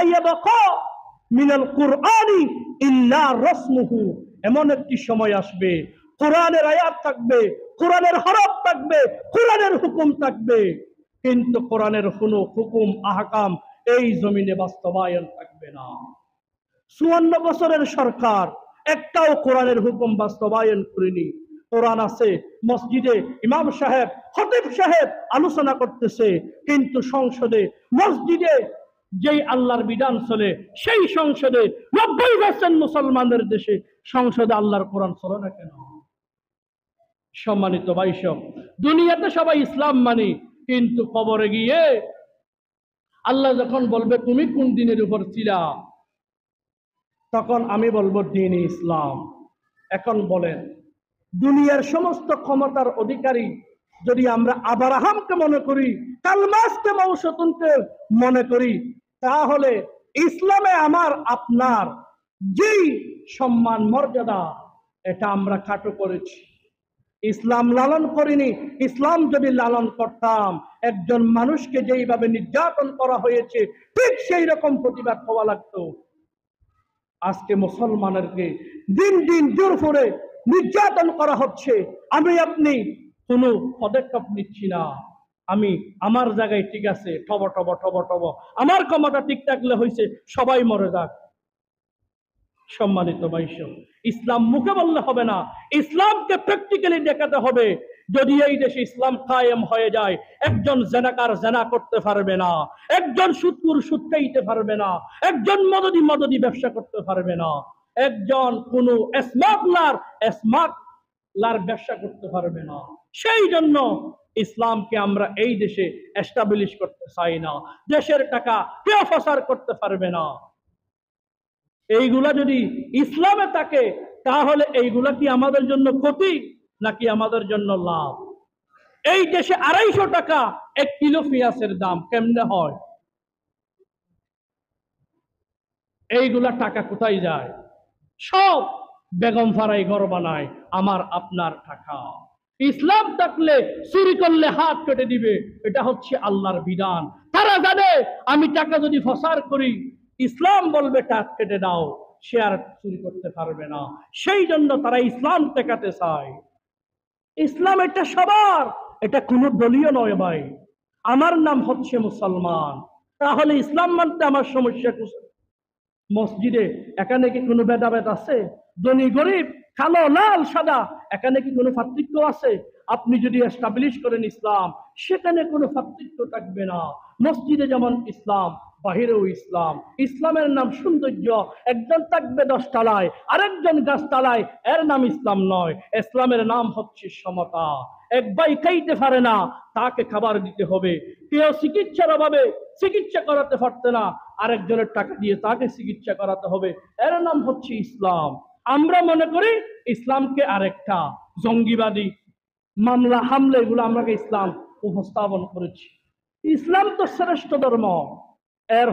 ইয়াবকা মিনাল কুরআনি ইল্লা রাসমুহু, এমন একটি সময় আসবে কোরআনের আয়াত থাকবে, কোরআনের হরফ থাকবে, কোরআনের হুকুম থাকবে, কিন্তু কোরআনের কোনো হুকুম আহকাম এই জমিনে বাস্তবায়ন থাকবে না। 54 বছরের সরকার একটাও কোরআনের হুকুম বাস্তবায়ন করেনি। কোরআন আছে মসজিদে, ইমাম সাহেব খতিব সাহেব আলোচনা করতেছে, কিন্তু সংসদে মসজিদে যেই আল্লাহর বিধান চলে সেই সংসদে 90% মুসলমানদের দেশে সংসদে আল্লাহর কোরআন চলে না কেন? সম্মানিত ভাইসব, দুনিয়াতে সবাই ইসলাম মানি, কিন্তু কবরে গিয়ে আল্লাহ যখন বলবে তুমি কোন দিনের উপর ছিলা, তখন আমি বলবো দ্বীন ইসলাম। এখন বলেন, দুনিয়ার সমস্ত ক্ষমতার অধিকারী যদি আমরা আব্রাহামকে মনে করি, কালমাসকে মৌসুমকে মনে করি, তাহলে ইসলামে আমার আপনার যেই সম্মান মর্যাদা, এটা আমরা খাটো করেছি। ইসলাম লালন করিনি। ইসলাম যদি লালন করতাম, একজন মানুষকে যেইভাবে নির্যাতন করা হয়েছে ঠিক সেই রকম প্রতিবাদ হওয়া লাগতো। আজকে মুসলমানদেরকে দিন দিন জোর করে নির্যাতন করা হচ্ছে, আমি আপনি কোনো পদক্ষেপ নিচ্ছি না। আমি আমার জায়গায় ঠিক আছে, টব টব টব টব, আমার ক্ষমতা ঠিক থাকলে হয়েছে, সবাই মরে যাক। সম্মানিত ভাইসব, ইসলাম মুখে বললে হবে না, ইসলামকে প্র্যাকটিক্যালি দেখাতে হবে। যদি এই দেশে ইসলাম কায়েম হয়ে যায়, একজন জেনাকার জেনা করতে পারবে না, একজন সুদখোর সুদ খাইতে পারবে না, একজন মদদি ব্যবসা করতে পারবে না, একজন কোন স্মাগলার ব্যবসা করতে পারবে না। সেই জন্য ইসলামকে আমরা এই দেশে এস্টাবলিশ করতে চাই না। দেশের টাকা কেউ প্রচার করতে পারবে না। এইগুলা যদি ইসলামে থাকে, তাহলে এইগুলা কি আমাদের জন্য ক্ষতি নাকি আমাদের জন্য লাভ? এই দেশে 250 টাকা 1 কিলো পেঁয়াজের দাম, কেমনে হয়? এইগুলা টাকা কোথায় যায়? সব বেগম ফারাই ঘর বানায়, আমার আপনার টাকা। ইসলাম থাকলে চুরি করলে হাত কেটে দিবে, এটা হচ্ছে আল্লাহর বিধান। তারা জানে আমি টাকা যদি প্রচার করি, ইসলাম বলবে টাকা কেটে দাও, সে আর চুরি করতে পারবে না। সেই জন্য তারা ইসলাম টেকাতে চায়। ইসলাম এটা সবার, এটা কোনো দলীয় নয় ভাই। আমার নাম হচ্ছে মুসলমান, তাহলে ইসলাম মানতে আমার সমস্যা কোথায়? মসজিদে এখানে কি কোনো ভেদাভেদ আছে? ধনী গরিব, কালো লাল সাদা, এখানে কি কোনো পার্থক্য আছে? আপনি যদি এস্টাবলিশ করেন ইসলাম, সেখানে কোনো পার্থক্য থাকবে না। মসজিদে যেমন ইসলাম, বাহিরেও ইসলাম। ইসলামের নাম সৌন্দর্য, একজন থাকবে 10 তলায়, আরেকজন গাছ তলায়, এর নাম ইসলাম নয়। ইসলামের নাম হচ্ছে সমতা। এক ভাই খাইতে পারে না, তাকে খাবার দিতে হবে। কেউ চিকিৎসার অভাবে চিকিৎসা করাতে পারতে না, আরেকজনের টাকা দিয়ে তাকে চিকিৎসা করাতে হবে, এর নাম হচ্ছে ইসলাম। আমরা মনে করি ইসলামকে আরেকটা জঙ্গিবাদী মামলা হামলা, এগুলো আমরা ইসলাম উপস্থাপন করেছি। ইসলাম তো শ্রেষ্ঠ ধর্ম। এর